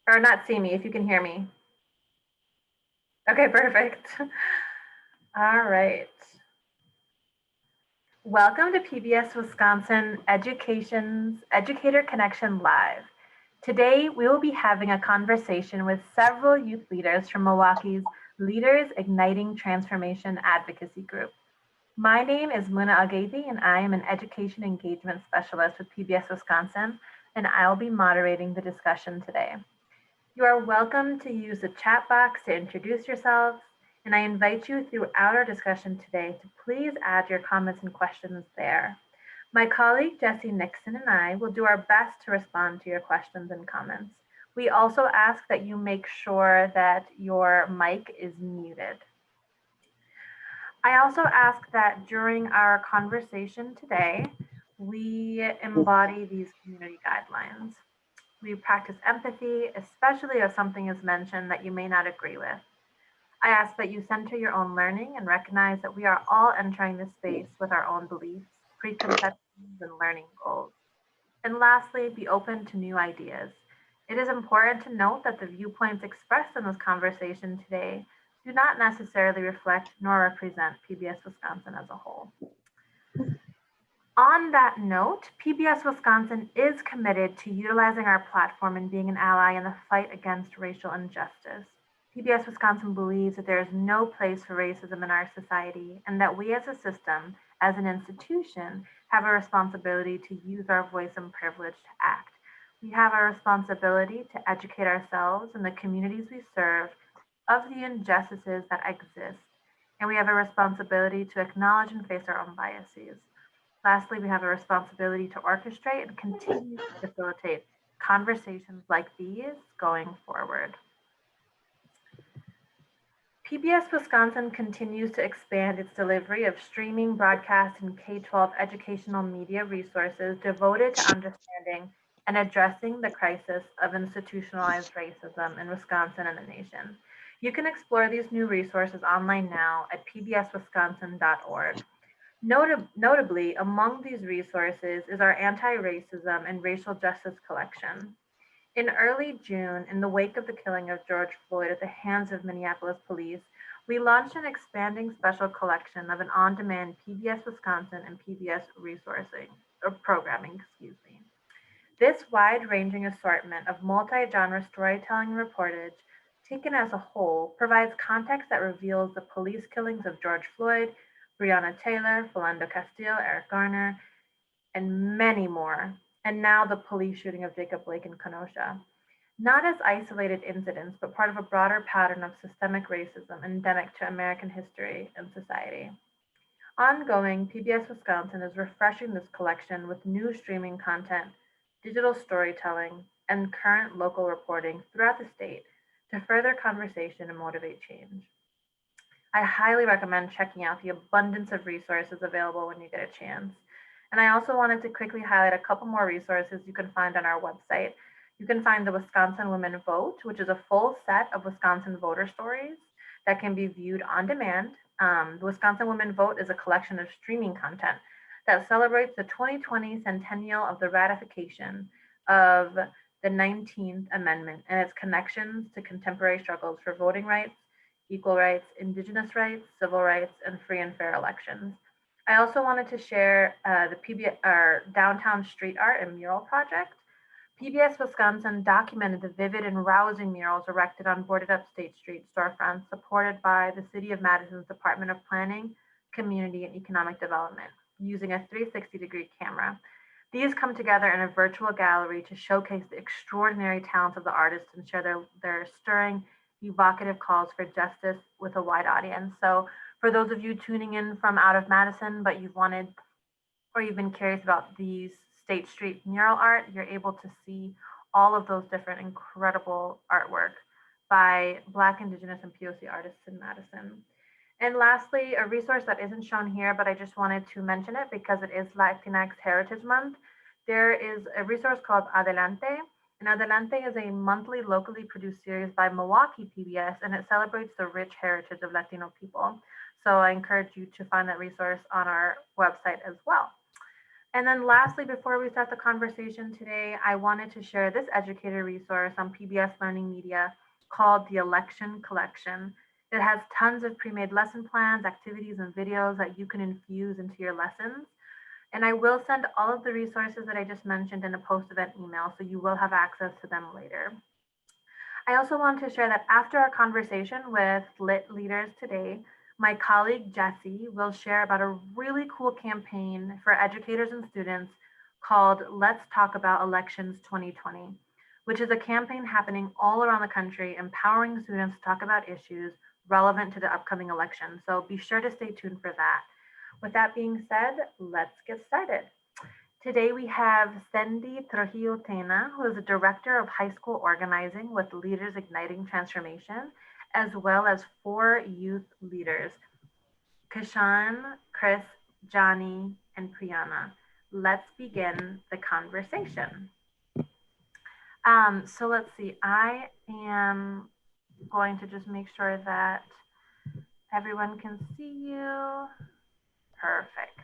Or not see me, if you can hear me. Okay, perfect. All right. Welcome to PBS Wisconsin Education's Educator Connection Live. Today, we will be having a conversation with several youth leaders from Milwaukee's Leaders Igniting Transformation Advocacy Group. My name is Mouna Algahaithi, and I am an Education Engagement Specialist with PBS Wisconsin, and I'll be moderating the discussion today. You are welcome to use the chat box to introduce yourselves, and I invite you throughout our discussion today to please add your comments and questions there. My colleague Jesse Nixon and I will do our best to respond to your questions and comments. We also ask that you make sure that your mic is muted. I also ask that during our conversation today, we embody these community guidelines. We practice empathy, especially if something is mentioned that you may not agree with. I ask that you center your own learning and recognize that we are all entering this space with our own beliefs, preconceptions, and learning goals. And lastly, be open to new ideas. It is important to note that the viewpoints expressed in this conversation today do not necessarily reflect nor represent PBS Wisconsin as a whole. On that note, PBS Wisconsin is committed to utilizing our platform and being an ally in the fight against racial injustice. PBS Wisconsin believes that there is no place for racism in our society and that we as a system, as an institution, have a responsibility to use our voice and privilege to act. We have a responsibility to educate ourselves and the communities we serve of the injustices that exist, and we have a responsibility to acknowledge and face our own biases. Lastly, we have a responsibility to orchestrate and continue to facilitate conversations like these going forward. PBS Wisconsin continues to expand its delivery of streaming, broadcast, and K-12 educational media resources devoted to understanding and addressing the crisis of institutionalized racism in Wisconsin and the nation. You can explore these new resources online now at pbswisconsin.org. Notably, among these resources is our anti-racism and racial justice collection. In early June, in the wake of the killing of George Floyd at the hands of Minneapolis police, we launched an expanding special collection of an on-demand PBS Wisconsin and PBS resourcing or programming, This wide-ranging assortment of multi-genre storytelling and reportage, taken as a whole, provides context that reveals the police killings of George Floyd, Breonna Taylor, Philando Castillo, Eric Garner, and many more, and now the police shooting of Jacob Blake in Kenosha. Not as isolated incidents, but part of a broader pattern of systemic racism endemic to American history and society. Ongoing, PBS Wisconsin is refreshing this collection with new streaming content, digital storytelling, and current local reporting throughout the state to further conversation and motivate change. I highly recommend checking out the abundance of resources available when you get a chance. And I also wanted to quickly highlight a couple more resources you can find on our website. You can find the Wisconsin Women Vote, which is a full set of Wisconsin voter stories that can be viewed on demand. The Wisconsin Women Vote is a collection of streaming content that celebrates the 2020 centennial of the ratification of the 19th Amendment and its connections to contemporary struggles for voting rights, equal rights, Indigenous rights, civil rights, and free and fair elections. I also wanted to share our downtown street art and mural project. PBS Wisconsin documented the vivid and rousing murals erected on boarded up State Street storefronts supported by the City of Madison's Department of Planning, Community, and Economic Development using a 360-degree camera. These come together in a virtual gallery to showcase the extraordinary talents of the artists and share their stirring, evocative calls for justice with a wide audience. So for those of you tuning in from out of Madison, but you've been curious about these State Street mural art, you're able to see all of those different incredible artwork by Black, Indigenous, and POC artists in Madison. And lastly, a resource that isn't shown here, but I just wanted to mention it because it is Latinx Heritage Month. There is a resource called Adelante, and Adelante is a monthly locally produced series by Milwaukee PBS, and it celebrates the rich heritage of Latino people. So I encourage you to find that resource on our website as well. And then lastly, before we start the conversation today, I wanted to share this educator resource on PBS Learning Media called the Election Collection. It has tons of pre-made lesson plans, activities, and videos that you can infuse into your lessons. And I will send all of the resources that I just mentioned in a post-event email, so you will have access to them later. I also want to share that after our conversation with Lit leaders today, my colleague Jessie will share about a really cool campaign for educators and students called Let's Talk About Elections 2020, which is a campaign happening all around the country, empowering students to talk about issues relevant to the upcoming election. So be sure to stay tuned for that. With that being said, let's get started. Today we have Cindy Trujillo Tena, who is the Director of High School Organizing with Leaders Igniting Transformation, as well as 4 youth leaders, Kishan, Chris, Johnny, and Priyana. Let's begin the conversation. So let's see, I am going to just make sure that everyone can see you. Perfect.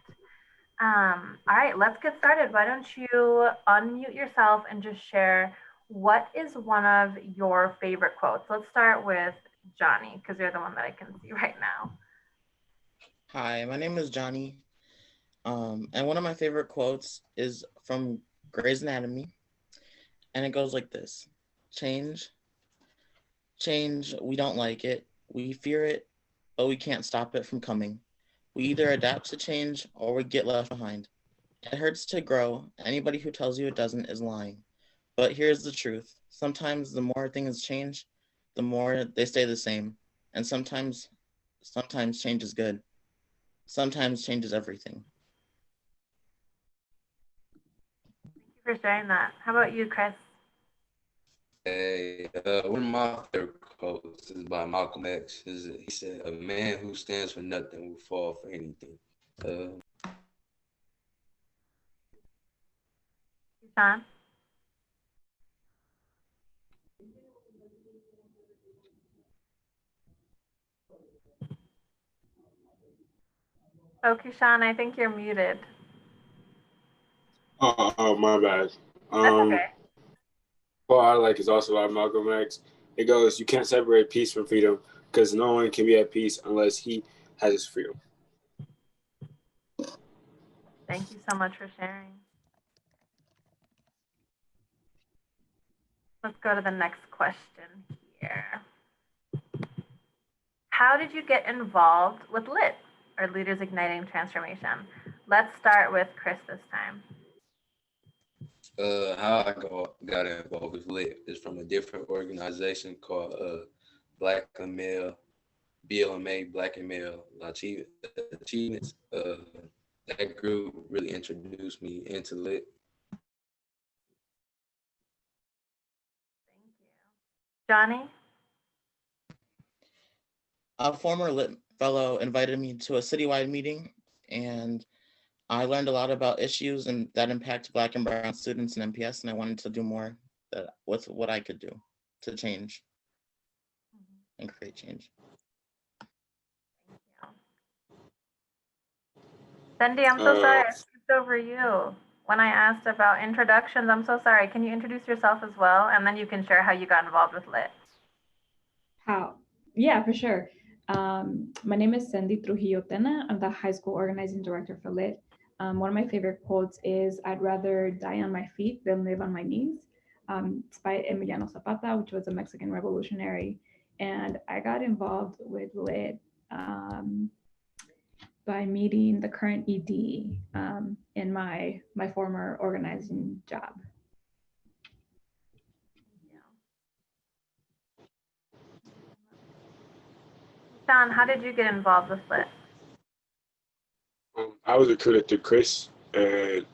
All right, let's get started. Why don't you unmute yourself and just share what is one of your favorite quotes? Let's start with Johnny, because you're the one that I can see right now. Hi, my name is Johnny. And one of my favorite quotes is from Grey's Anatomy. And it goes like this: change, we don't like it. We fear it, but we can't stop it from coming. We either adapt to change or we get left behind. It hurts to grow. Anybody who tells you it doesn't is lying. But here's the truth. Sometimes the more things change, the more they stay the same. And sometimes change is good. Sometimes change is everything. Thank you for sharing that. How about you, Chris? Hey, one of my favorite quotes is by Malcolm X. He said, "A man who stands for nothing will fall for anything." Kishan? Oh, Kishan, I think you're muted. Oh, my bad. That's okay. What I like is also by Malcolm X. It goes, "You can't separate peace from freedom because no one can be at peace unless he has his freedom." Thank you so much for sharing. Let's go to the next question here. How did you get involved with LIT, or Leaders Igniting Transformation? Let's start with Chris this time. How I got involved with LIT is from a different organization called Black and Male, BLMA, Black and Male Achievements. That group really introduced me into LIT. Thank you. Johnny? A former Lit fellow invited me to a citywide meeting, and I learned a lot about issues that impact Black and Brown students in MPS, and I wanted to do more with what I could do to change and create change. Thank you. Cindy, I'm so sorry I skipped over you. When I asked about introductions, I'm so sorry. Can you introduce yourself as well? And then you can share how you got involved with LIT. How? Yeah, for sure. My name is Cindy Trujillo Tena. I'm the high school organizing director for LIT. One of my favorite quotes is, "I'd rather die on my feet than live on my knees." It's by Emiliano Zapata, which was a Mexican revolutionary. And I got involved with LIT by meeting the current ED in my former organizing job. Sean, how did you get involved with LIT? I was recruited through Chris, and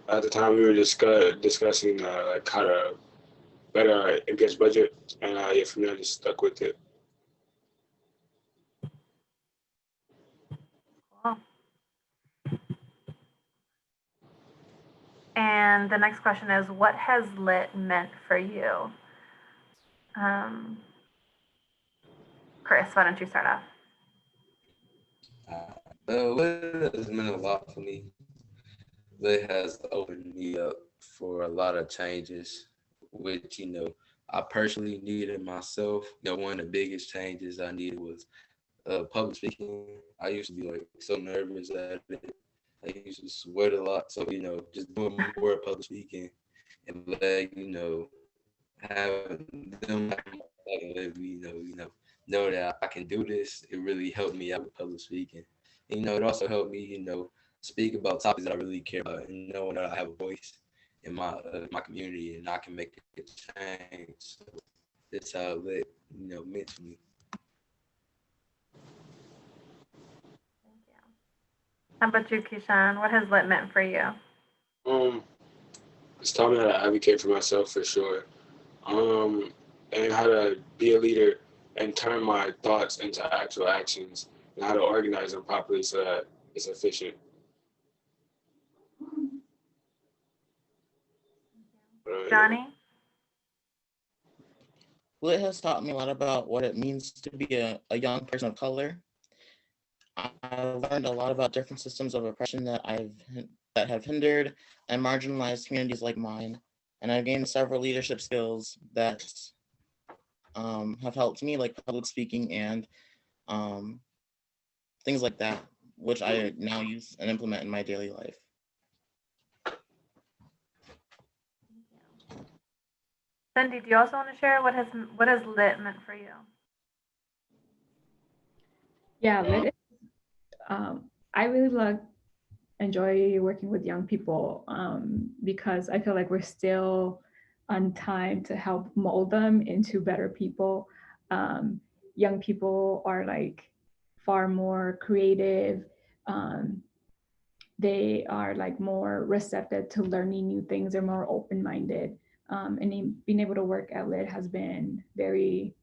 at the time we were discussing like how to better our MPS budget, and yeah, from there I just stuck with it. Cool. And the next question is, what has LIT meant for you? Chris, why don't you start off? LIT has meant a lot for me. Lit has opened me up for a lot of changes, which, I personally needed myself. One of the biggest changes I needed was public speaking. I used to be like so nervous at it. I used to sweat a lot. So, just doing more public speaking and having them let me know that I can do this. It really helped me out with public speaking. And, it also helped me, speak about topics that I really care about and knowing that I have a voice in my community and I can make a change. So that's how Lit, meant to me. Thank you. How about you, Kishan? What has Lit meant for you? It's taught me how to advocate for myself for sure. And how to be a leader and turn my thoughts into actual actions and how to organize them properly so that it's efficient. Johnny? Lit has taught me a lot about what it means to be a young person of color. I learned a lot about different systems of oppression that have hindered and marginalized communities like mine, and I've gained several leadership skills that have helped me, like public speaking and things like that, which I now use and implement in my daily life. Cindy, do you also want to share what has Lit meant for you? Yeah, Lit is, I really enjoy working with young people because I feel like we're still on time to help mold them into better people. Young people are like far more creative. They are like more receptive to learning new things. They're more open-minded. And being able to work at Lit has been very,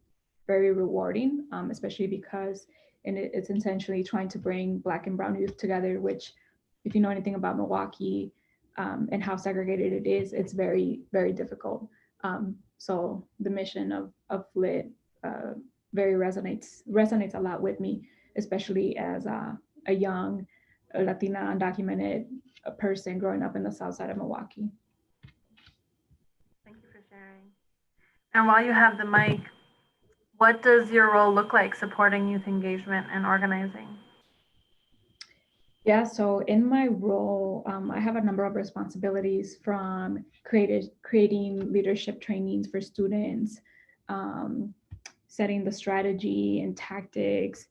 very rewarding, especially because it's essentially trying to bring Black and Brown youth together, which if you know anything about Milwaukee and how segregated it is, it's very, very difficult. So the mission of Lit very resonates a lot with me, especially as a young Latina undocumented person growing up in the south side of Milwaukee. Thank you for sharing. And while you have the mic, what does your role look like supporting youth engagement and organizing? Yeah, so in my role, I have a number of responsibilities from creating leadership trainings for students, setting the strategy and tactics,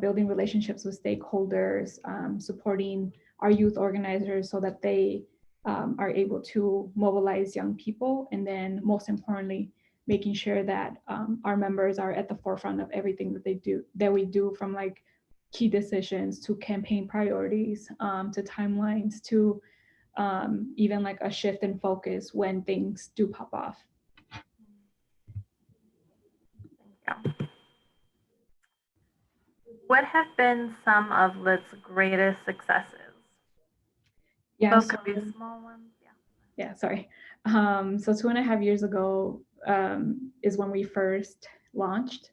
building relationships with stakeholders, supporting our youth organizers so that they are able to mobilize young people, and then most importantly, making sure that our members are at the forefront of everything that we do, from like key decisions to campaign priorities to timelines to even like a shift in focus when things do pop off. Thank you. What have been some of Lit's greatest successes? Yeah, Those could be small ones. Yeah, sorry. So 2.5 years ago is when we first launched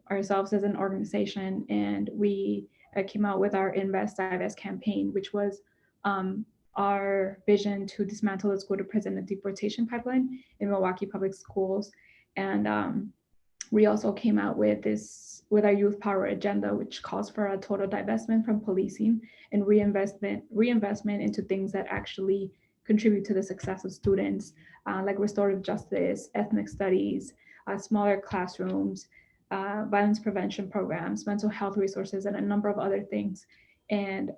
ourselves as an organization, and we came out with our Invest Divest campaign, which was our vision to dismantle the school to prison and deportation pipeline in Milwaukee public schools. And we also came out with our youth power agenda, which calls for a total divestment from policing and reinvestment into things that actually contribute to the success of students, like restorative justice, ethnic studies, smaller classrooms, violence prevention programs, mental health resources, and a number of other things. And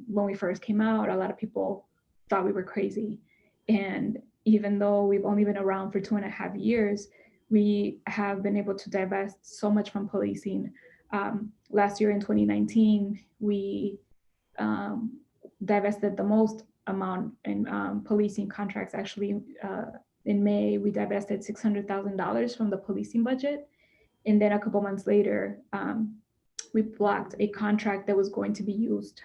when we first came out, a lot of people thought we were crazy. And even though we've only been around for 2.5 years, we have been able to divest so much from policing. Last year in 2019, we divested the most amount in policing contracts. Actually, in May, we divested $600,000 from the policing budget. And then a couple months later, we blocked a contract that was going to be used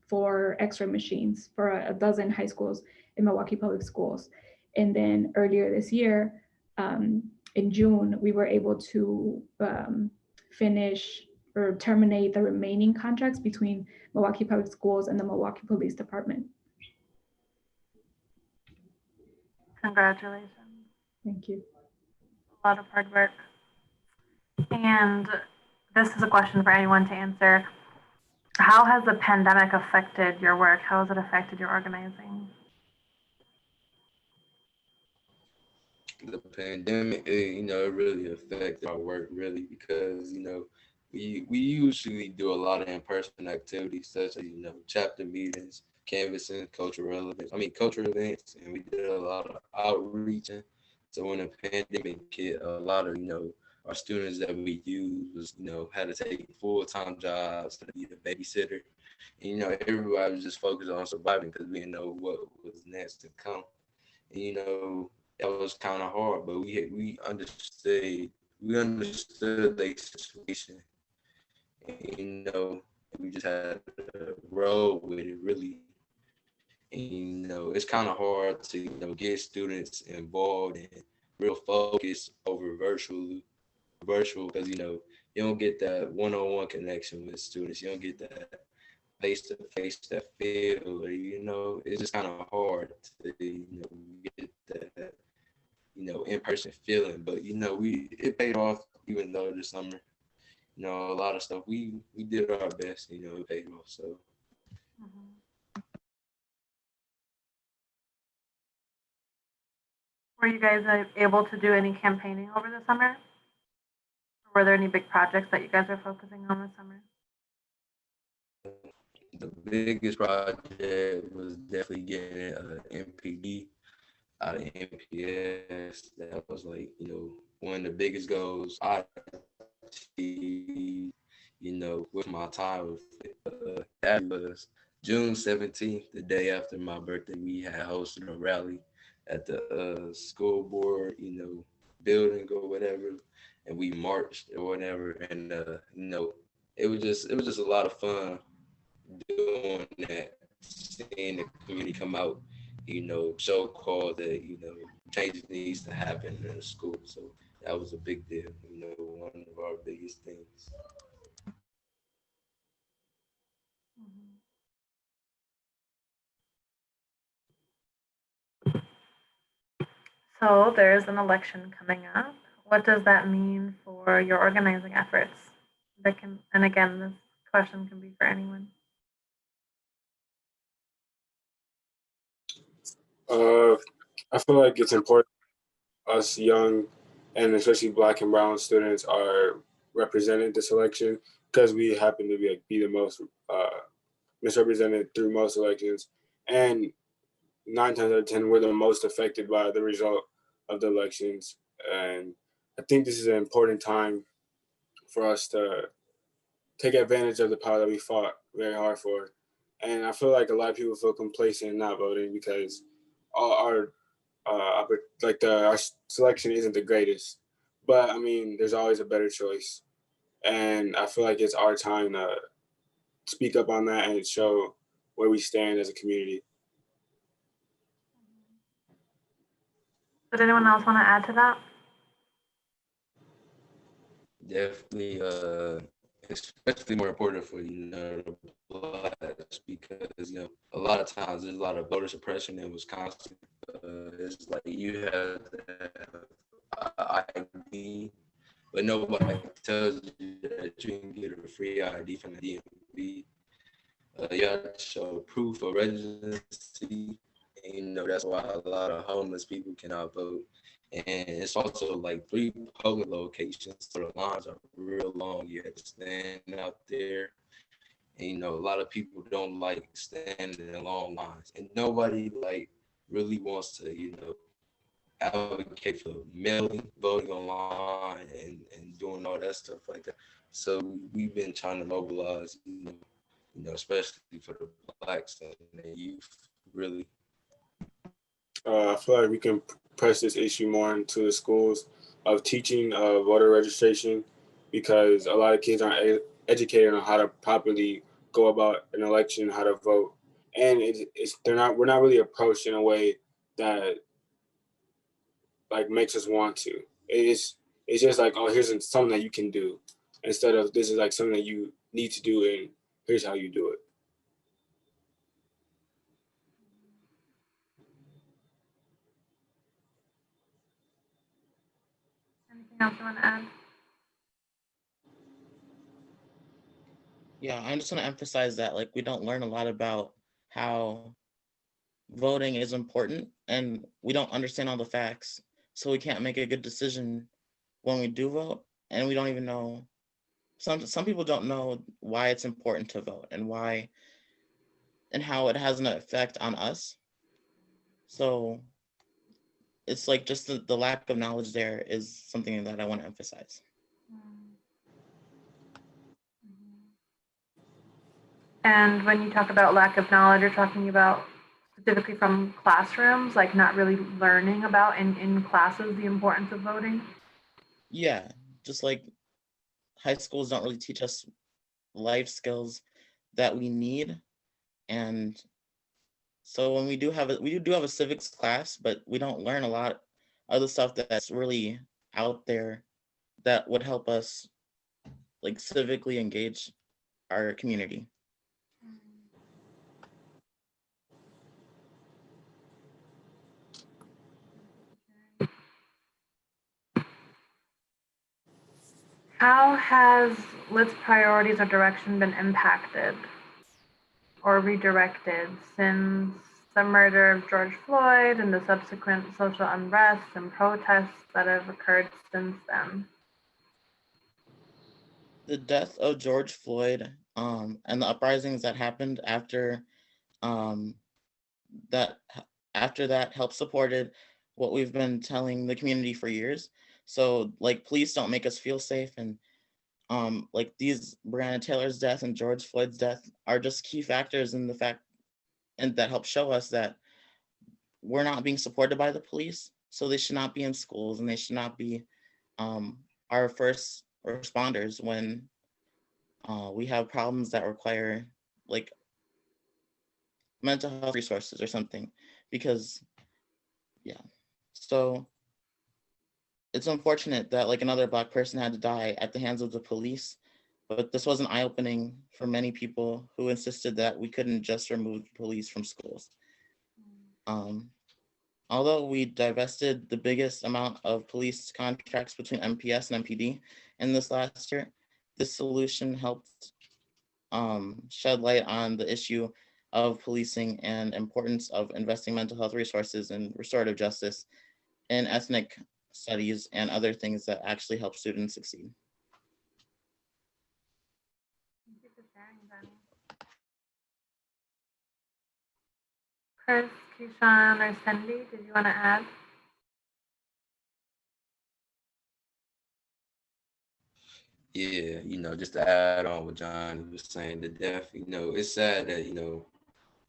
for X-ray machines for a dozen high schools in Milwaukee Public Schools. And then earlier this year, in June, we were able to finish or terminate the remaining contracts between Milwaukee Public Schools and the Milwaukee Police Department. Congratulations. Thank you. A lot of hard work. And this is a question for anyone to answer. How has the pandemic affected your work? How has it affected your organizing? The pandemic, it really affected our work really because, we usually do a lot of in-person activities such as, chapter meetings, canvassing, cultural events, and we did a lot of outreaching. So when the pandemic hit, a lot of, our students that we used was, had to take full-time jobs to be a babysitter. And, everybody was just focused on surviving because we didn't know what was next to come. And, that was kind of hard, but we understood their situation, and, we just had to roll with it really. And, it's kind of hard to get students involved and real focus over virtual because you don't get that one-on-one connection with students. You don't get that face-to-face, that feel. It's just kind of hard to get that in-person feeling, but it paid off. Even though this summer, a lot of stuff we did our best, it paid off. So Were you guys able to do any campaigning over the summer? Or were there any big projects that you guys are focusing on this summer? the biggest project was definitely getting MPD out of MPS. That was like, one of the biggest goals I achieved, with my time with that was June 17th, the day after my birthday. We had hosted a rally at the school board, building or whatever, and we marched or whatever. And it was just a lot of fun doing that, seeing the community come out, show call that, change needs to happen in the school. So that was a big deal, one of our biggest things. So there's an election coming up. What does that mean for your organizing efforts? And again, this question can be for anyone. I feel like it's important us young and especially Black and Brown students are represented this election because we happen to be the most misrepresented through most elections, and 9 times out of 10 we're the most affected by the result of the elections. And I think this is an important time for us to take advantage of the power that we fought very hard for. And I feel like a lot of people feel complacent in not voting because our our selection isn't the greatest. But I mean, there's always a better choice, and I feel like it's our time to speak up on that and show where we stand as a community. Did anyone else want to add to that? Definitely, especially more important for the Blacks because a lot of times there's a lot of voter suppression in Wisconsin. It's like you have the ID, but nobody tells you that you can get a free ID from the DMV. You have to show proof of residency. And, that's why a lot of homeless people cannot vote. And it's also like 3 polling locations, so the lines are real long. You have to stand out there. And, a lot of people don't like standing in long lines. And nobody really wants to, advocate for mailing, voting online, and doing all that stuff like that. So we've been trying to mobilize, especially for the Blacks and the youth, really. I feel like we can press this issue more into the schools of teaching voter registration because a lot of kids aren't educated on how to properly go about an election, how to vote, and we're not really approached in a way that makes us want to. It's just like, oh, here's something that you can do, instead of this is like something that you need to do and here's how you do it. Anything else you want to add? Yeah, I just want to emphasize that like we don't learn a lot about how voting is important, and we don't understand all the facts, so we can't make a good decision when we do vote, and we don't even know. Some people don't know why it's important to vote and why and how it has an effect on us. So it's like just the lack of knowledge there is something that I want to emphasize. And when you talk about lack of knowledge, you're talking about specifically from classrooms, like not really learning about in classes the importance of voting? Yeah, just like high schools don't really teach us life skills that we need. And so when we do have a civics class, but we don't learn a lot of the stuff that's really out there that would help us like civically engage our community. How has Lit's priorities or direction been impacted or redirected since the murder of George Floyd and the subsequent social unrest and protests that have occurred since then? The death of George Floyd and the uprisings that happened um, that helped supported what we've been telling the community for years. So like police don't make us feel safe, and like these Breonna Taylor's death and George Floyd's death are just key factors in the fact and that help show us that we're not being supported by the police. So they should not be in schools, and they should not be our first responders when we have problems that require like mental health resources or something. Because yeah, so it's unfortunate that like another Black person had to die at the hands of the police, but this was an eye-opening for many people who insisted that we couldn't just remove the police from schools. Although we divested the biggest amount of police contracts between MPS and MPD in this last year, this solution helped shed light on the issue of policing and importance of investing mental health resources and restorative justice in ethnic studies and other things that actually help students succeed. Thank you for sharing, Benny. Chris, Keyshawn, or Cindy, did you want to add? Yeah, just to add on what John was saying, the death, it's sad that,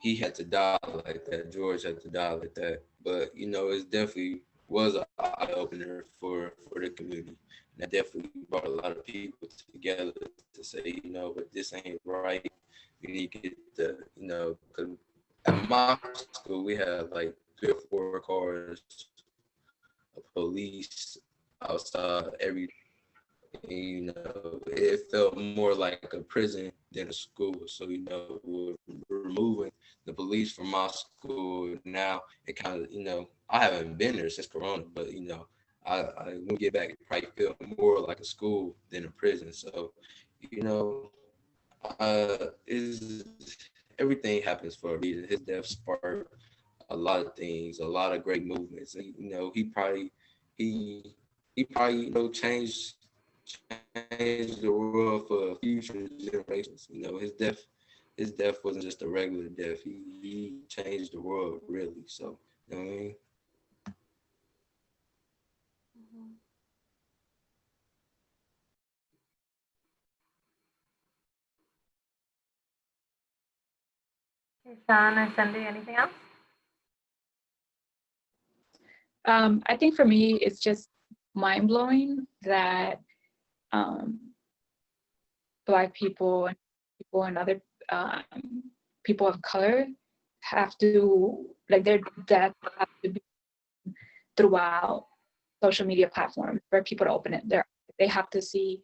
he had to die like that. George had to die like that. But, it definitely was an eye opener for the community. And that definitely brought a lot of people together to say, but this ain't right. We need to get because at my school, we had like 3 or 4 cars of police outside every. It felt more like a prison than a school. So, we're removing the police from my school now. It kind of, I haven't been there since Corona, but, I when we get back, it probably feel more like a school than a prison. So, is everything happens for a reason. His death sparked a lot of things, a lot of great movements. And, he probably, changed the world for future generations. His death wasn't just a regular death. He changed the world really. So, you know what I mean? Keyshawn or Cindy, anything else? I think for me, it's just mind-blowing that Black people and other people of color have to, like, their death have to be throughout social media platforms for people to open it. They have to see,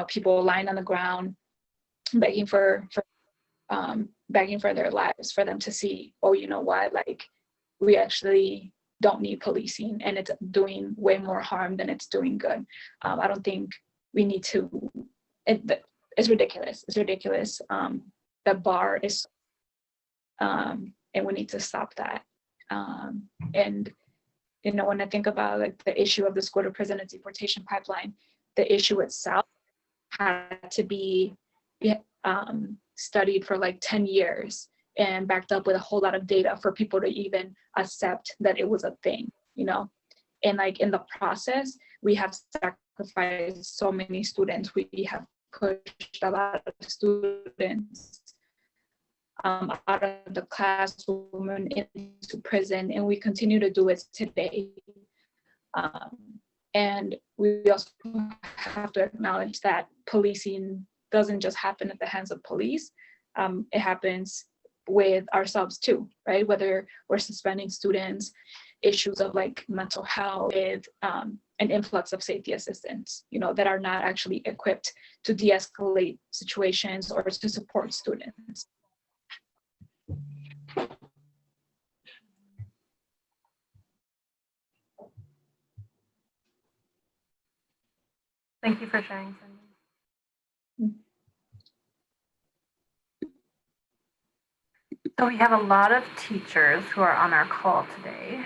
people lying on the ground, begging for their lives, for them to see, oh, you know what, like, we actually don't need policing and it's doing way more harm than it's doing good. I don't think we need to, it's ridiculous. It's ridiculous. The bar is, and we need to stop that. And, you know, when I think about like the issue of the school to prison and deportation pipeline, the issue itself had to be studied for like 10 years and backed up with a whole lot of data for people to even accept that it was a thing, you know? And like in the process, we have sacrificed so many students. We have pushed a lot of students out of the classroom and into prison, and we continue to do it today. And we also have to acknowledge that policing doesn't just happen at the hands of police. It happens with ourselves too, right? Whether we're suspending students, issues of like mental health, with an influx of safety assistants, you know, that are not actually equipped to de-escalate situations or to support students. Thank you for sharing, Cindy. So we have a lot of teachers who are on our call today,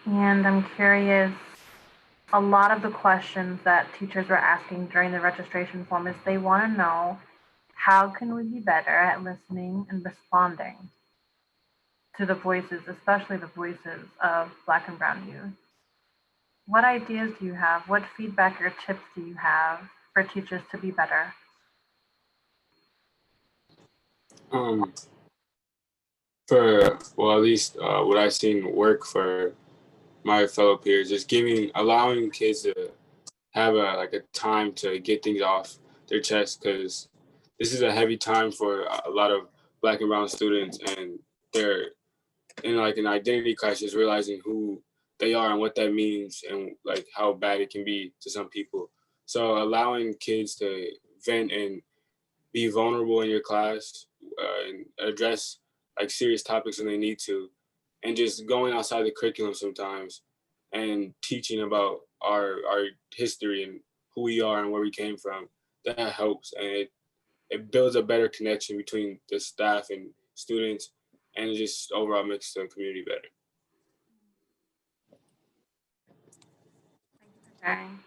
and I'm curious, a lot of the questions that teachers were asking during the registration form is they want to know, how can we be better at listening and responding to the voices, especially the voices of Black and Brown youth? What ideas do you have? What feedback or tips do you have for teachers to be better? Well, at least what I've seen work for my fellow peers is allowing kids to have a time to get things off their chest, because this is a heavy time for a lot of Black and Brown students, and they're in like an identity crisis, realizing who they are and what that means and like how bad it can be to some people. So allowing kids to vent and be vulnerable in your class and address like serious topics when they need to, and just going outside the curriculum sometimes and teaching about our history and who we are and where we came from, that helps, and it builds a better connection between the staff and students, and it just overall makes the community better. Thank you for sharing.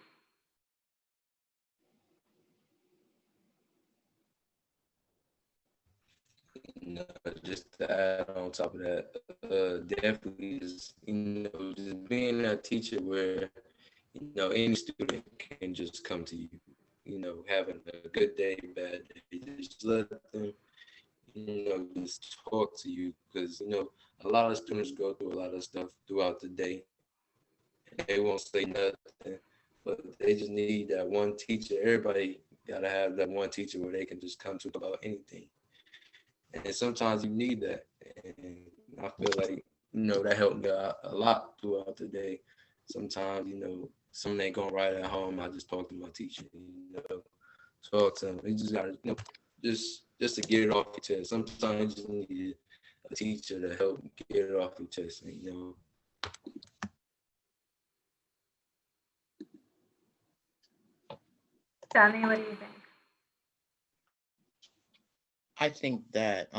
You know, just to add on top of that, definitely is, you know, just being a teacher where, you know, any student can just come to you, you know, having a good day, bad day, just let them, you know, just talk to you, because, you know, a lot of students go through a lot of stuff throughout the day, and they won't say nothing, but they just need that one teacher. Everybody gotta have that one teacher where they can just come to about anything. And sometimes you need that. And I feel like, you know, that helped me out a lot throughout the day. Sometimes, you know, something ain't going right at home, I just talk to my teacher, you know, talk to them. You just gotta, you know, just to get it off your chest. Sometimes you just need a teacher to help get it off your chest, you know. Danny, what do you think? I think that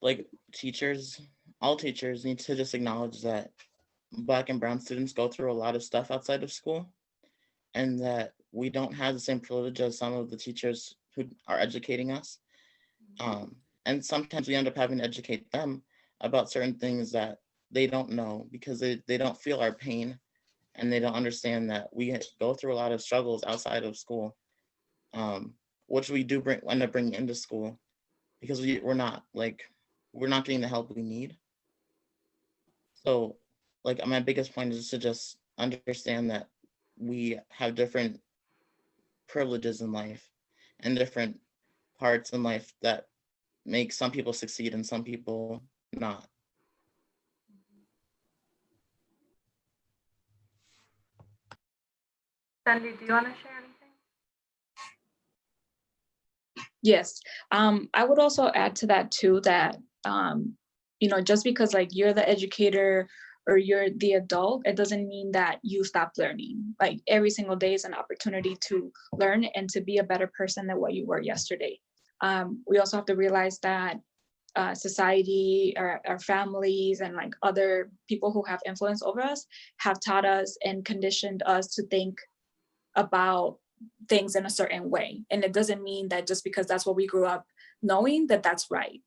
like all teachers need to just acknowledge that Black and Brown students go through a lot of stuff outside of school, and that we don't have the same privilege as some of the teachers who are educating us. And sometimes we end up having to educate them about certain things that they don't know, because they don't feel our pain, and they don't understand that we go through a lot of struggles outside of school, which we do end up bringing into school, because we're not getting the help we need. So like my biggest point is to just understand that we have different privileges in life and different parts in life that make some people succeed and some people not. Cindy, do you want to share anything? Yes, I would also add to that too, that, you know, just because like you're the educator or you're the adult, it doesn't mean that you stop learning. Like every single day is an opportunity to learn and to be a better person than what you were yesterday. We also have to realize that society, our families, and like other people who have influence over us have taught us and conditioned us to think about things in a certain way. And it doesn't mean that just because that's what we grew up knowing that that's right.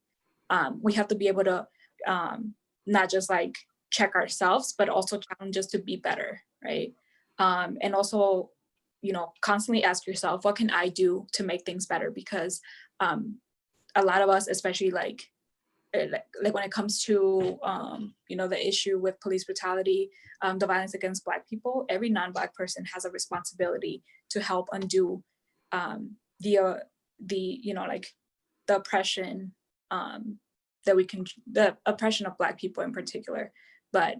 We have to be able to not just like check ourselves, but also challenge us to be better, right? And also, constantly ask yourself, what can I do to make things better? Because a lot of us, especially like when it comes to the issue with police brutality, the violence against Black people, every non-Black person has a responsibility to help undo the oppression the oppression of Black people in particular. But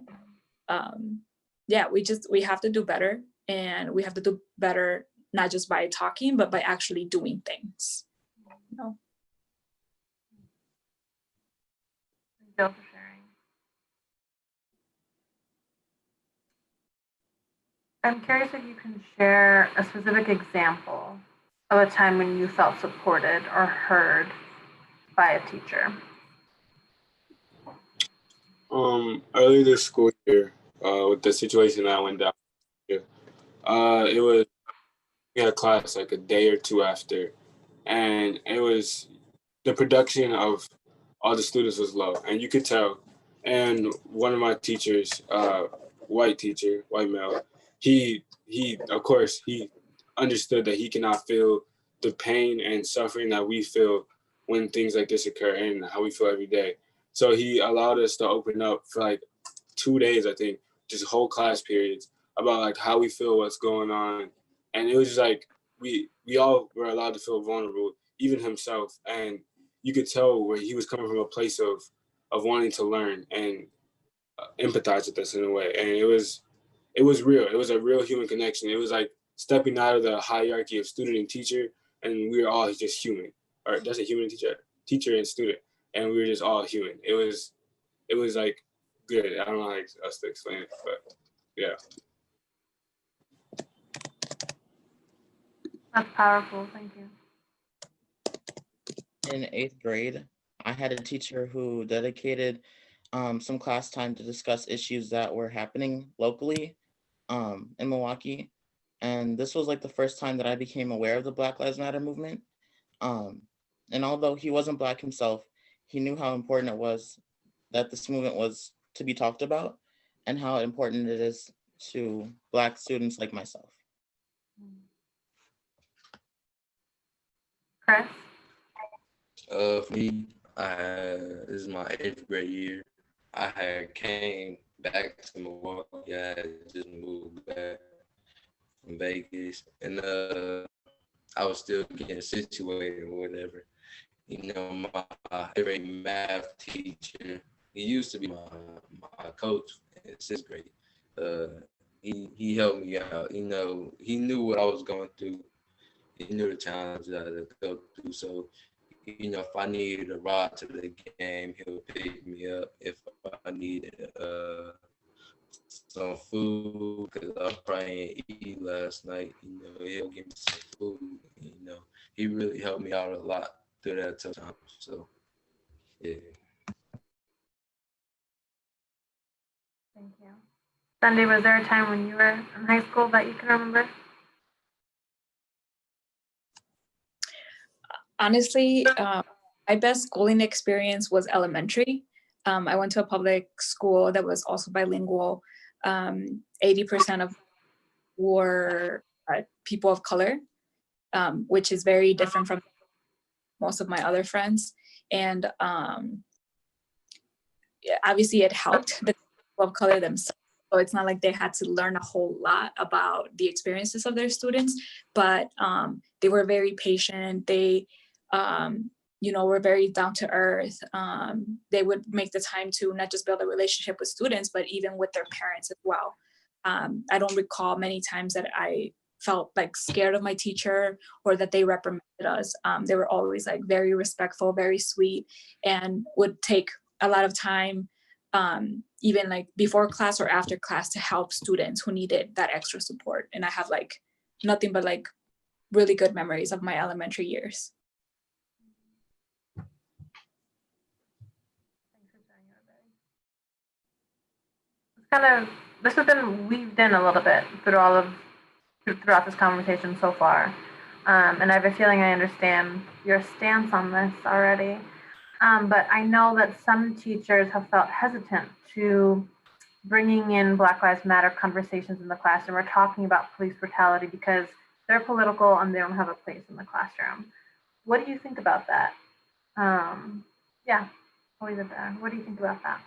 we have to do better, and we have to do better not just by talking, but by actually doing things. Bill, for sharing. I'm curious if you can share a specific example of a time when you felt supported or heard by a teacher. Earlier this school year, with the situation that went down here, it was, we had class like a day or two after, and it was, the production of all the students was low, and you could tell. And one of my teachers, white male, he of course he understood that he cannot feel the pain and suffering that we feel when things like this occur and how we feel every day. So he allowed us to open up for like 2 days, I think, just whole class periods about like how we feel, what's going on. And it was just like, we all were allowed to feel vulnerable, even himself. And you could tell where he was coming from a place of wanting to learn and empathize with us in a way. And it was real. It was a real human connection. It was like stepping out of the hierarchy of student and teacher, and we were all just human. Or that's a human teacher and student, and we were just all human. It was like good. I don't know how else to explain it, but yeah. That's powerful. Thank you. In 8th grade, I had a teacher who dedicated some class time to discuss issues that were happening locally in Milwaukee. And this was like the first time that I became aware of the Black Lives Matter movement. And although he wasn't Black himself, he knew how important it was that this movement was to be talked about and how important it is to Black students like myself. Chris? For me, this is my 8th grade year. I had came back to Milwaukee. I had just moved back from Vegas, and I was still getting situated or whatever. My favorite math teacher, he used to be my coach in 6th grade. He helped me out. He knew what I was going through. He knew the challenges I had to go through. So, if I needed a ride to the game, he'll pick me up. If I needed some food, because I probably didn't eat last night, he'll give me some food. He really helped me out a lot through that tough time. So, yeah. Thank you. Sunday, was there a time when you were in high school that you can remember? Honestly, my best schooling experience was elementary. I went to a public school that was also bilingual. 80% of were people of color, which is very different from most of my other friends. And obviously it helped the people of color themselves. So it's not like they had to learn a whole lot about the experiences of their students, but they were very patient. They, were very down to earth. They would make the time to not just build a relationship with students, but even with their parents as well. I don't recall many times that I felt like scared of my teacher or that they reprimanded us. They were always like very respectful, very sweet, and would take a lot of time even like before class or after class to help students who needed that extra support. And I have like nothing but like really good memories of my elementary years. This has been weaved in a little bit throughout this conversation so far. And I have a feeling I understand your stance on this already. But I know that some teachers have felt hesitant to bringing in Black Lives Matter conversations in the classroom or talking about police brutality because they're political and they don't have a place in the classroom. What do you think about that? Yeah, I'll leave it there. What do you think about that?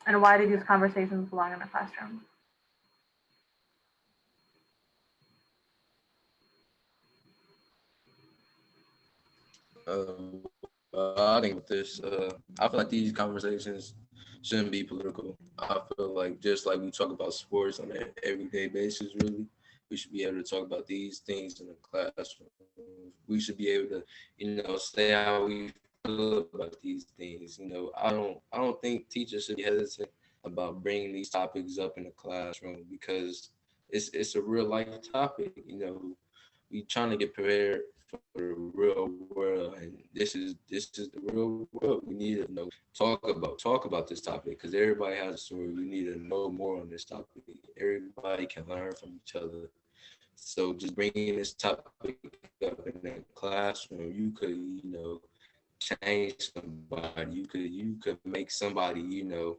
And why do these conversations belong in the classroom? I think with this, I feel like these conversations shouldn't be political. I feel like just like we talk about sports on an everyday basis, really, we should be able to talk about these things in the classroom. We should be able to, say how we feel about these things. I don't think teachers should be hesitant about bringing these topics up in the classroom because it's a real life topic. We trying to get prepared for the real world, and this is the real world. We need to talk about this topic because everybody has a story. We need to know more on this topic. Everybody can learn from each other. So just bringing this topic up in the classroom, you could change somebody. You could make somebody do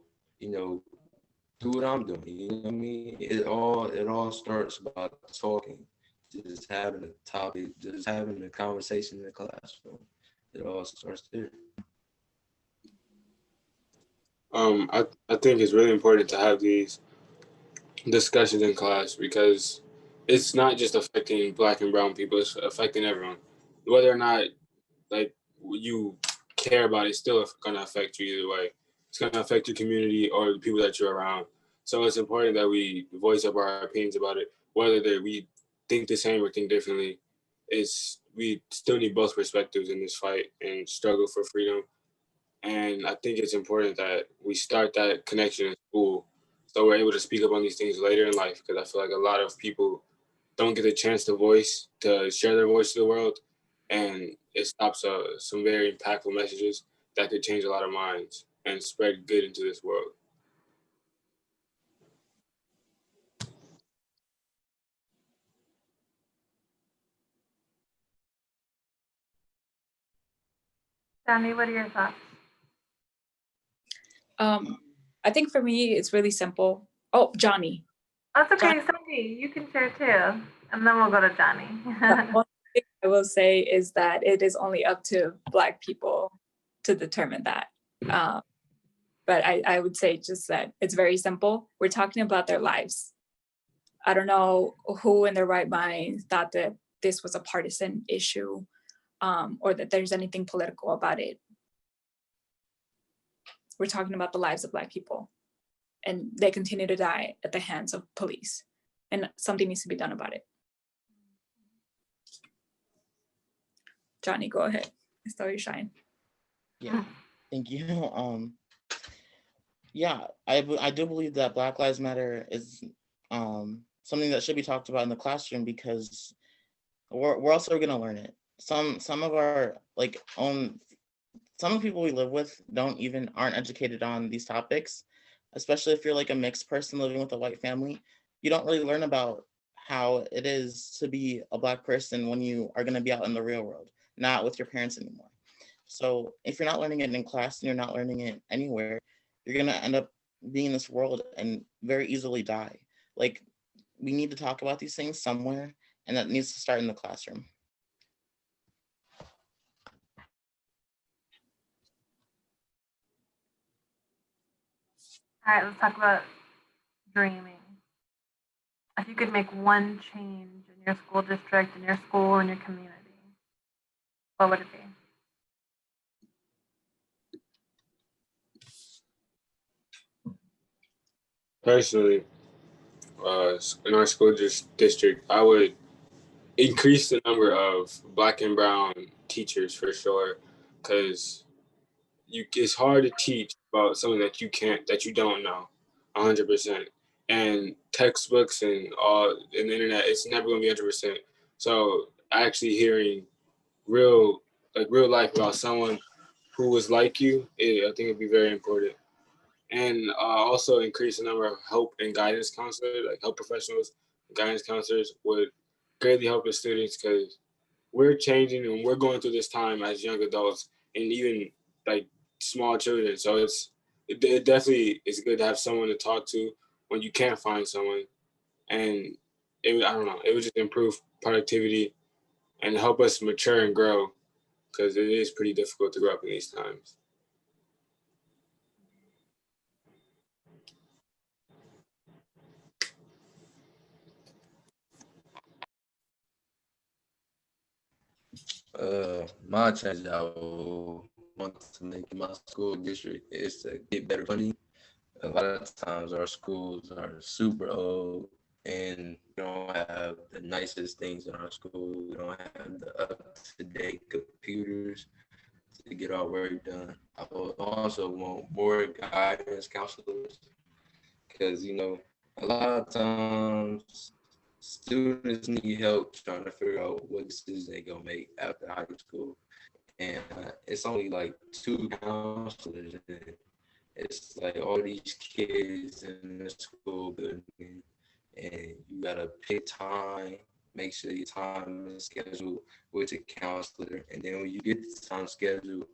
what I'm doing. You know what I mean? It all starts by talking. Just having a topic, just having a conversation in the classroom. It all starts there. I think it's really important to have these discussions in class because it's not just affecting Black and brown people, it's affecting everyone. Whether or not like you care about it, it's still gonna affect you either way. It's gonna affect your community or the people that you're around. So it's important that we voice up our opinions about it, whether we think the same or think differently. We still need both perspectives in this fight and struggle for freedom. And I think it's important that we start that connection in school so we're able to speak up on these things later in life because I feel like a lot of people don't get a chance to share their voice to the world, and it stops some very impactful messages that could change a lot of minds and spread good into this world. Johnny, what are your thoughts? I think for me, it's really simple. Oh, Johnny. That's okay, Sandy, you can share too. And then we'll go to Johnny. The only thing I will say is that it is only up to Black people to determine that. But I would say just that it's very simple. We're talking about their lives. I don't know who in their right mind thought that this was a partisan issue or that there's anything political about it. We're talking about the lives of Black people, and they continue to die at the hands of police, and something needs to be done about it. Johnny, go ahead. I saw you shine. Yeah, thank you. Yeah, I do believe that Black Lives Matter is something that should be talked about in the classroom because we're also going to learn it. Some of our some of the people we live with aren't educated on these topics, especially if you're like a mixed person living with a white family. You don't really learn about how it is to be a Black person when you are going to be out in the real world, not with your parents anymore. So if you're not learning it in class and you're not learning it anywhere, you're going to end up being in this world and very easily die. Like, we need to talk about these things somewhere, and that needs to start in the classroom. All right, let's talk about dreaming. If you could make one change in your school district, in your school, in your community, what would it be? Personally, in our school district, I would increase the number of Black and brown teachers for sure, because it's hard to teach about something that you don't know 100%. And textbooks and the internet, it's never gonna be 100%. So actually hearing real life about someone who was like you, I think it'd be very important. And also increase the number of help and guidance counselors, like help professionals, guidance counselors would greatly help the students, because we're changing and we're going through this time as young adults and even like small children. So it definitely is good to have someone to talk to when you can't find someone. And I don't know, it would just improve productivity and help us mature and grow, because it is pretty difficult to grow up in these times. My change I would want to make in my school district is to get better funding. A lot of times our schools are super old and we don't have the nicest things in our school. We don't have the up-to-date computers to get our work done. I would also want more guidance counselors, because, a lot of times students need help trying to figure out what decisions they gonna make after high school. And it's only like 2 counselors, and it's like all these kids in the school building, and you gotta pick time, make sure your time is scheduled with your counselor. And then when you get the time scheduled,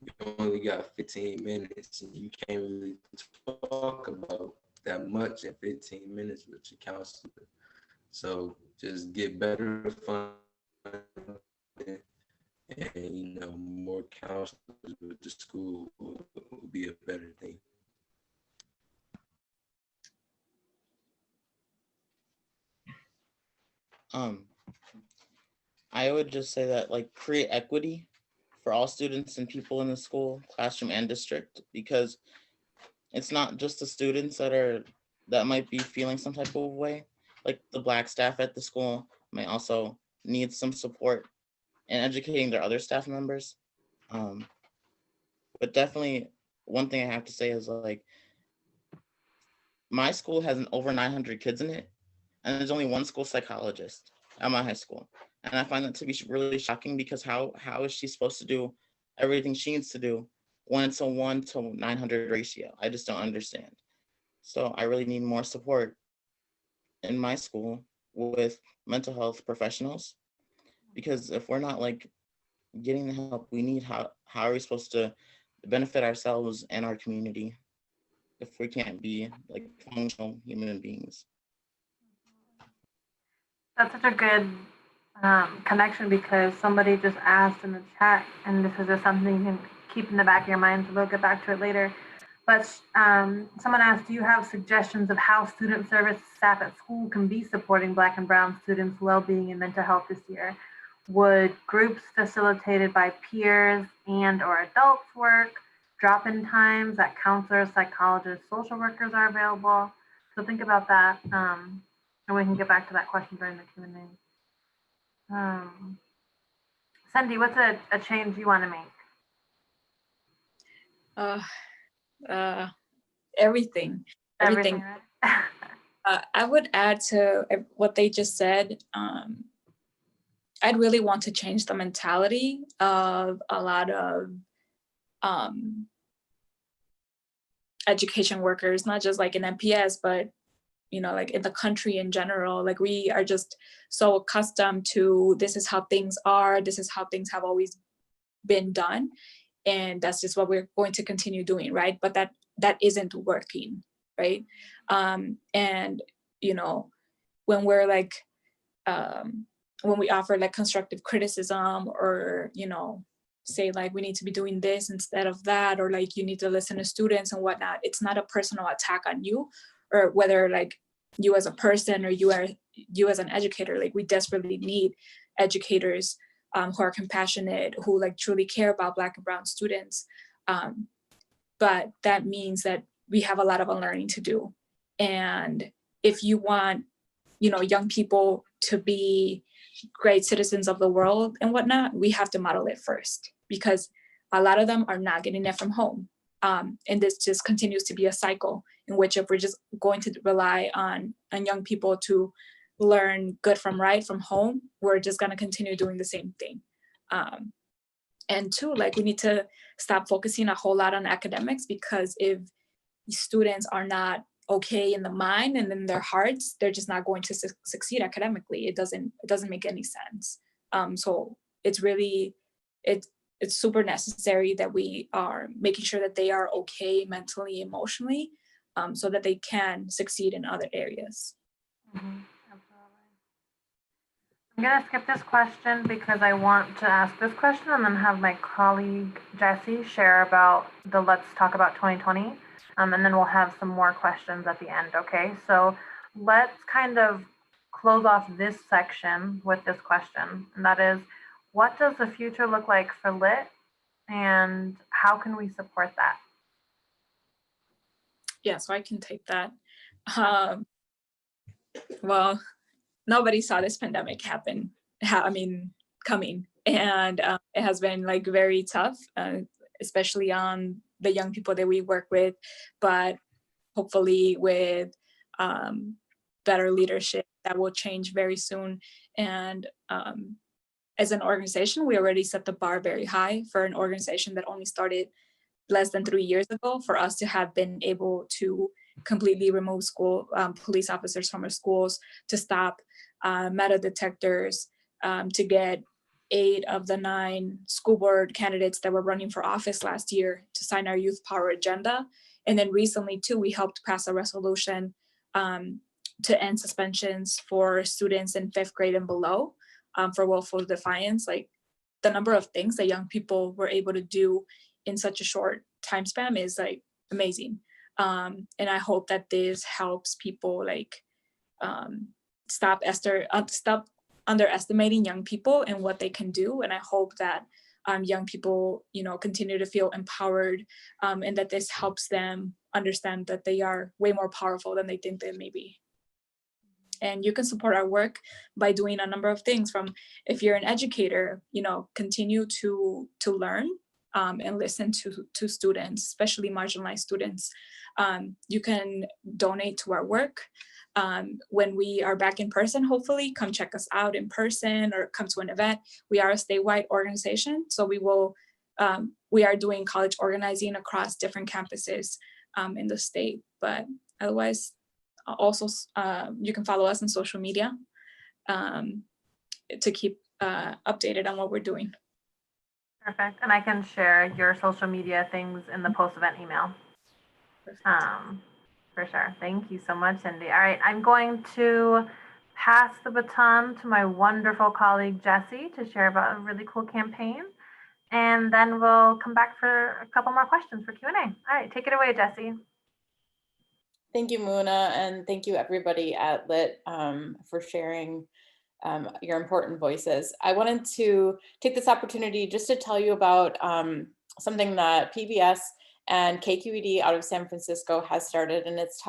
you only got 15 minutes, and you can't really talk about that much in 15 minutes with your counselor. So just get better funding, and more counselors with the school will be a better thing. I would just say that, like, create equity for all students and people in the school, classroom, and district, because it's not just the students that might be feeling some type of way. Like, the Black staff at the school may also need some support in educating their other staff members. But definitely one thing I have to say is, like, my school has over 900 kids in it, and there's only one school psychologist at my high school. And I find that to be really shocking, because how is she supposed to do everything she needs to do when it's a 1 to 900 ratio? I just don't understand. So I really need more support in my school with mental health professionals, because if we're not, like, getting the help we need, how are we supposed to benefit ourselves and our community if we can't be, like, functional human beings? That's such a good connection, because somebody just asked in the chat, and this is just something you can keep in the back of your mind, so we'll get back to it later. But someone asked, do you have suggestions of how student service staff at school can be supporting Black and Brown students' well-being and mental health this year? Would groups facilitated by peers and or adults work? Drop-in times that counselors, psychologists, social workers are available? So think about that, and we can get back to that question during the Q&A. Cindy, what's a change you want to make? Everything. Right? I would add to what they just said. I'd really want to change the mentality of a lot of education workers, not just like in MPS, but like in the country in general. Like, we are just so accustomed to, this is how things are, this is how things have always been done, and that's just what we're going to continue doing, right? But that isn't working, right? And when we're like when we offer like constructive criticism, or say like we need to be doing this instead of that, or like you need to listen to students and whatnot, it's not a personal attack on you, or whether like you as a person or you as an educator. Like, we desperately need educators who are compassionate, who like truly care about Black and Brown students. But that means that we have a lot of unlearning to do. And if you want, young people to be great citizens of the world and whatnot, we have to model it first, because a lot of them are not getting it from home. And this just continues to be a cycle in which if we're just going to rely on young people to learn good from right from home, we're just going to continue doing the same thing. And two, like we need to stop focusing a whole lot on academics, because if students are not okay in the mind and in their hearts, they're just not going to succeed academically. It doesn't make any sense. So it's really, it's super necessary that we are making sure that they are okay mentally, emotionally, so that they can succeed in other areas. Mm-hmm. I'm going to skip this question because I want to ask this question and then have my colleague Jessie share about the Let's Talk About 2020. And then we'll have some more questions at the end, okay? So let's kind of close off this section with this question. And that is, what does the future look like for Lit, and how can we support that? Yeah, so I can take that. Well, nobody saw this pandemic coming. And it has been like very tough, especially on the young people that we work with, but hopefully with better leadership that will change very soon. And as an organization, we already set the bar very high for an organization that only started less than 3 years ago, for us to have been able to completely remove police officers from our schools, to stop metal detectors, to get 8 of the 9 school board candidates that were running for office last year to sign our youth power agenda. And then recently too, we helped pass a resolution to end suspensions for students in 5th grade and below for willful defiance. Like, the number of things that young people were able to do in such a short time span is like amazing. And I hope that this helps people like stop underestimating young people and what they can do. And I hope that young people, continue to feel empowered, and that this helps them understand that they are way more powerful than they think they may be. And you can support our work by doing a number of things. From, if you're an educator, continue to learn and listen to students, especially marginalized students. You can donate to our work. When we are back in person, hopefully come check us out in person or come to an event. We are a statewide organization, so we are doing college organizing across different campuses in the state. But otherwise, also you can follow us on social media to keep updated on what we're doing. Perfect. And I can share your social media things in the post-event email. For sure. Thank you so much, Cindy. All right, I'm going to pass the baton to my wonderful colleague, Jessie, to share about a really cool campaign. And then we'll come back for a couple more questions for Q&A. All right, take it away, Jessie. Thank you, Mouna, and thank you everybody at Lit for sharing your important voices. I wanted to take this opportunity just to tell you about something that PBS and KQED out of San Francisco has started, and it's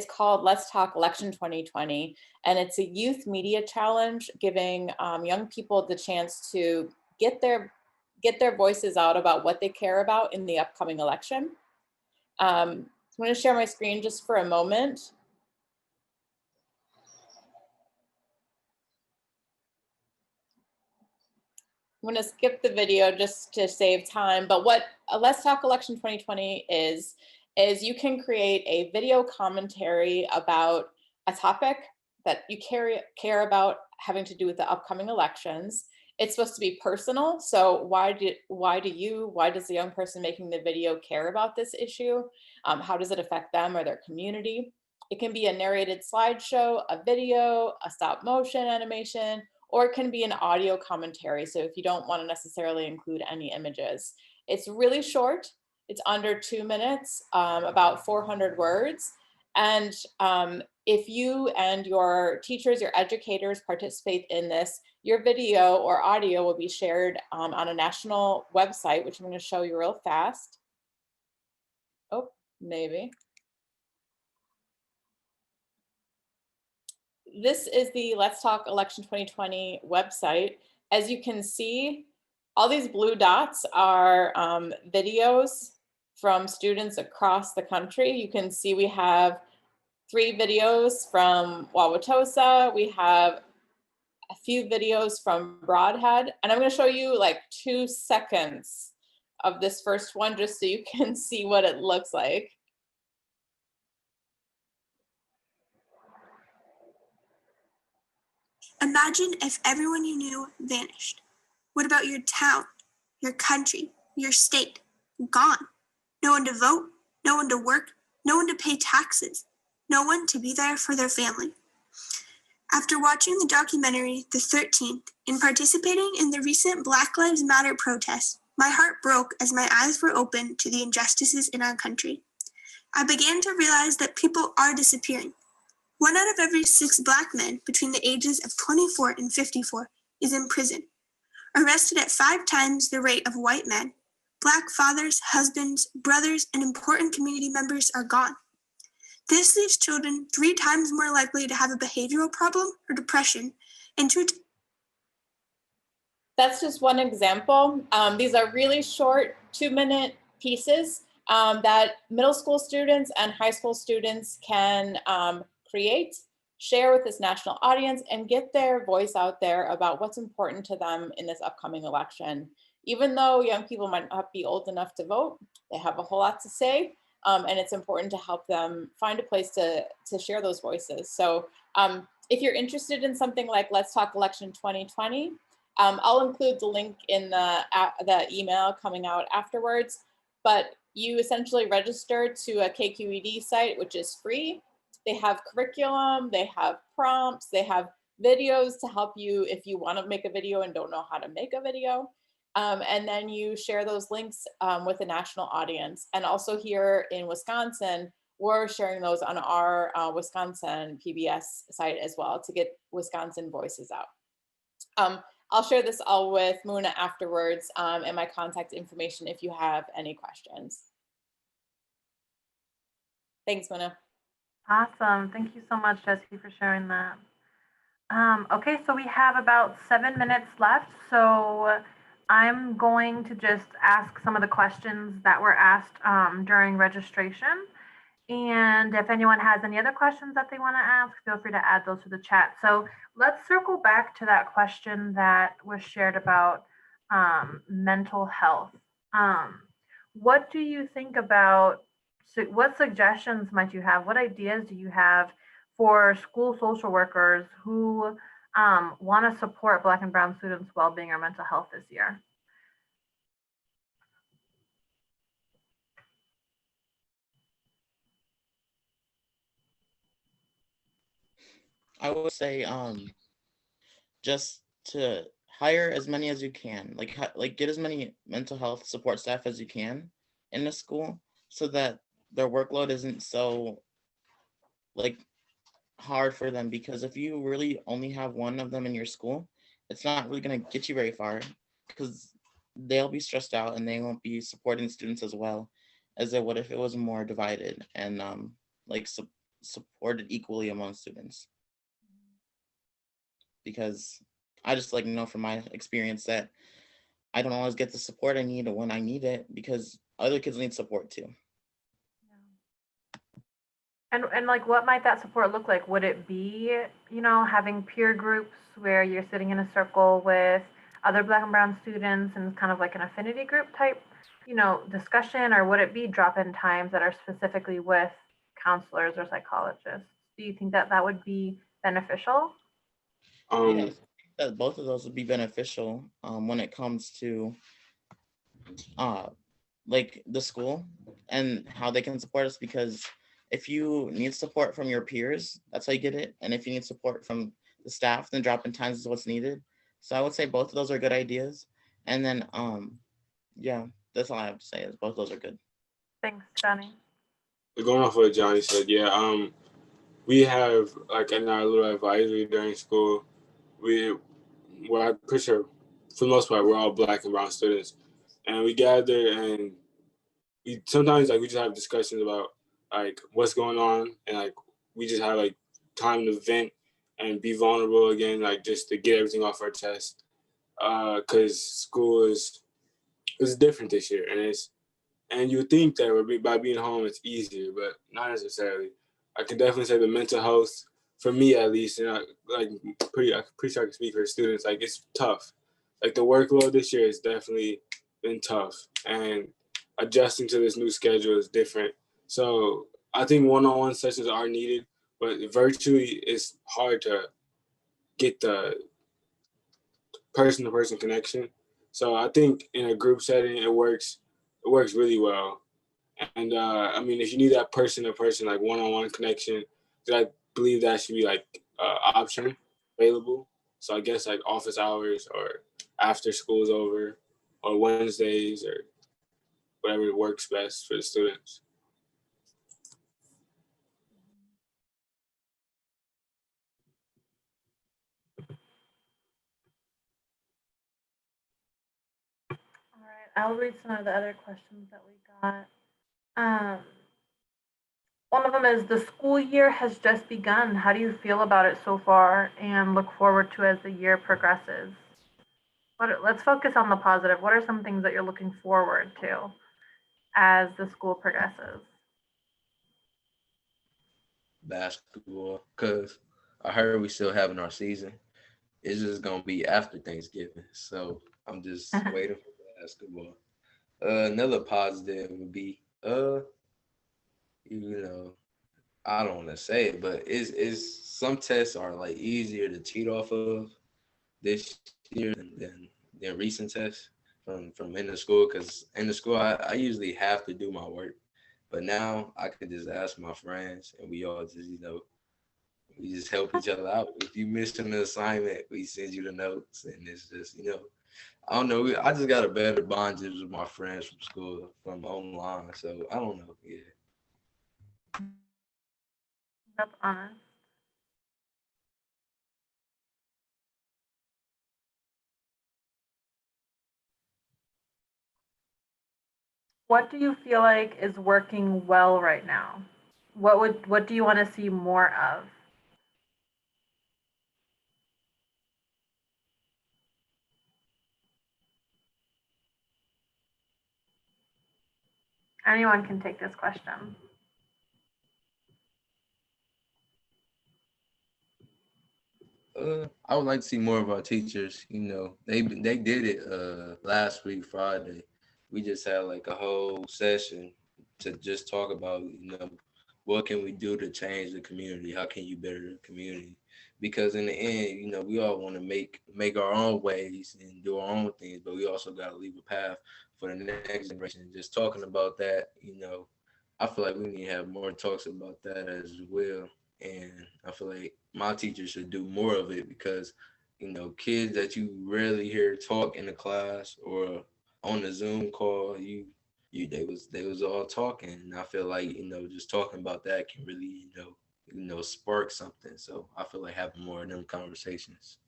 called Let's Talk Election 2020, and it's a youth media challenge giving young people the chance to get their voices out about what they care about in the upcoming election. I'm going to share my screen just for a moment. I'm going to skip the video just to save time, but what Let's Talk Election 2020 is you can create a video commentary about a topic that you care about having to do with the upcoming elections. It's supposed to be personal, so why does the young person making the video care about this issue? How does it affect them or their community? It can be a narrated slideshow, a video, a stop motion animation, or it can be an audio commentary, so if you don't want to necessarily include any images. It's really short. It's under 2 minutes, about 400 words. And if you and your teachers, your educators participate in this, your video or audio will be shared on a national website, which I'm going to show you real fast. Oh, maybe. This is the Let's Talk Election 2020 website. As you can see, All these blue dots are videos from students across the country. You can see we have 3 videos from Wauwatosa. We have a few videos from Broadhead. And I'm going to show you like 2 seconds of this first one just so you can see what it looks like. Imagine if everyone you knew vanished. What about your town, your country, your state? Gone. No one to vote, no one to work, no one to pay taxes, no one to be there for their family. After watching the documentary, The 13th, and participating in the recent Black Lives Matter protests, my heart broke as my eyes were opened to the injustices in our country. I began to realize that people are disappearing. 1 out of every 6 Black men between the ages of 24 and 54 is in prison, arrested at 5 times the rate of white men. Black fathers, husbands, brothers, and important community members are gone. This leaves children 3 times more likely to have a behavioral problem or depression, and That's just one example. These are really short 2-minute pieces that middle school students and high school students can create, share with this national audience, and get their voice out there about what's important to them in this upcoming election. Even though young people might not be old enough to vote, they have a whole lot to say, and it's important to help them find a place to share those voices. So if you're interested in something like Let's Talk Election 2020, I'll include the link in the email coming out afterwards, but you essentially register to a KQED site, which is free. They have curriculum, they have prompts, they have videos to help you if you want to make a video and don't know how to make a video. And then you share those links with a national audience. And also here in Wisconsin, we're sharing those on our Wisconsin PBS site as well to get Wisconsin voices out. I'll share this all with Mouna afterwards and my contact information if you have any questions. Thanks, Mouna. Awesome. Thank you so much, Jesse, for sharing that. Okay, so we have about 7 minutes left. So I'm going to just ask some of the questions that were asked during registration. And if anyone has any other questions that they want to ask, feel free to add those to the chat. So let's circle back to that question that was shared about mental health. What do you think about, what suggestions might you have? What ideas do you have for school social workers who want to support Black and Brown students' well-being or mental health this year? I would say just to hire as many as you can, like get as many mental health support staff as you can in the school so that their workload isn't so like hard for them, because if you really only have one of them in your school, it's not really going to get you very far, because they'll be stressed out and they won't be supporting students as well as they would if it was more divided and supported equally among students. Because I just know from my experience that I don't always get the support I need when I need it, because other kids need support too. And like, what might that support look like? Would it be, having peer groups where you're sitting in a circle with other Black and Brown students and kind of like an affinity group type, discussion? Or would it be drop-in times that are specifically with counselors or psychologists? Do you think that that would be beneficial? Yeah, I think that both of those would be beneficial when it comes to the school and how they can support us, because if you need support from your peers, that's how you get it. And if you need support from the staff, then drop-in times is what's needed. So I would say both of those are good ideas. And then, yeah, that's all I have to say is both of those are good. Thanks, Johnny. Going off what Johnny said, yeah, we have in our little advisory during school, I'm pretty sure for the most part, we're all Black and Brown students, and we gather and we sometimes we just have discussions about what's going on, and we just have time to vent and be vulnerable again, just to get everything off our chest. because school is different this year, and you think that by being home it's easier, but not necessarily. I can definitely say the mental health, for me at least, and I'm pretty sure I can speak for students. Like, it's tough. Like, the workload this year has definitely been tough, and adjusting to this new schedule is different. So I think one-on-one sessions are needed, but virtually it's hard to get the person-to-person connection. So I think in a group setting it works really well. And I mean, if you need that person-to-person, like one-on-one connection, then I believe that should be like option available. So I guess like office hours or after school's over or Wednesdays or whatever works best for the students. All right, I'll read some of the other questions that we got. Um, One of them is the school year has just begun. How do you feel about it so far and look forward to as the year progresses? Let's focus on the positive. What are some things that you're looking forward to as the school progresses? Basketball, because I heard we still having our season. It's just gonna be after Thanksgiving, so I'm just waiting for basketball. Another positive would be, you know, I don't want to say it, but it's some tests are like easier to cheat off of this year than recent tests from in the school, because in the school I usually have to do my work, but now I could just ask my friends and we all just we just help each other out. If you miss an assignment, we send you the notes, and it's just I don't know. I just got a better bond just with my friends from school, from online. So I don't know. Yeah. That's honest. What do you feel like is working well right now? What do you want to see more of? Anyone can take this question. I would like to see more of our teachers. They did it last week Friday. We just had like a whole session to just talk about what can we do to change the community? How can you better the community? Because in the end, we all want to make our own ways and do our own things, but we also got to leave a path for the next generation. Just talking about that, I feel like we need to have more talks about that as well. And I feel like my teachers should do more of it, because kids that you rarely hear talk in the class or on the Zoom call, they was all talking, and I feel like just talking about that can really spark something. So I feel like having more of them conversations.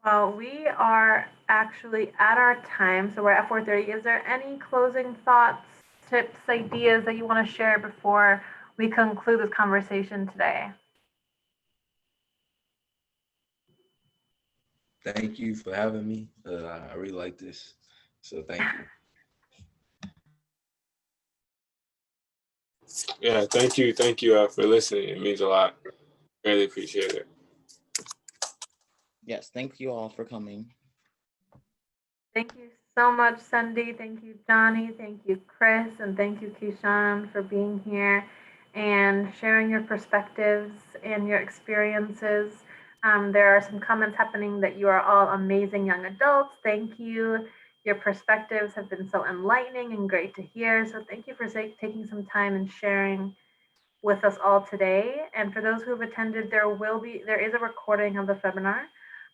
Well, we are actually at our time, so we're at 4:30. Is there any closing thoughts, tips, ideas that you want to share before we conclude this conversation today? Thank you for having me. I really like this, so thank you. Yeah, thank you for listening. It means a lot. Really appreciate it. Yes, thank you all for coming. Thank you so much, Cindy. Thank you, Johnny. Thank you, Chris. And thank you, Keyshawn, for being here and sharing your perspectives and your experiences. There are some comments happening that you are all amazing young adults. Thank you. Your perspectives have been so enlightening and great to hear. So thank you for taking some time and sharing with us all today. And for those who have attended, there is a recording of the webinar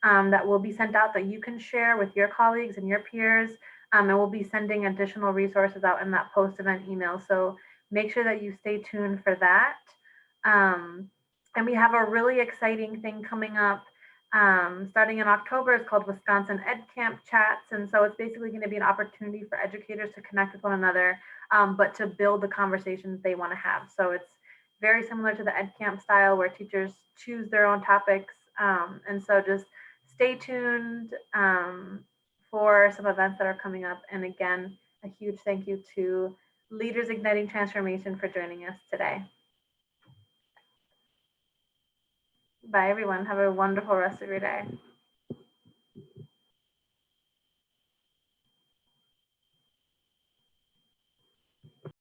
that will be sent out that you can share with your colleagues and your peers. And we'll be sending additional resources out in that post-event email. So make sure that you stay tuned for that. And we have a really exciting thing coming up starting in October. It's called Wisconsin Ed Camp Chats. And so it's basically going to be an opportunity for educators to connect with one another, but to build the conversations they want to have. So it's very similar to the Ed Camp style where teachers choose their own topics. And so just stay tuned for some events that are coming up. And again, a huge thank you to Leaders Igniting Transformation for joining us today. Bye, everyone. Have a wonderful rest of your day.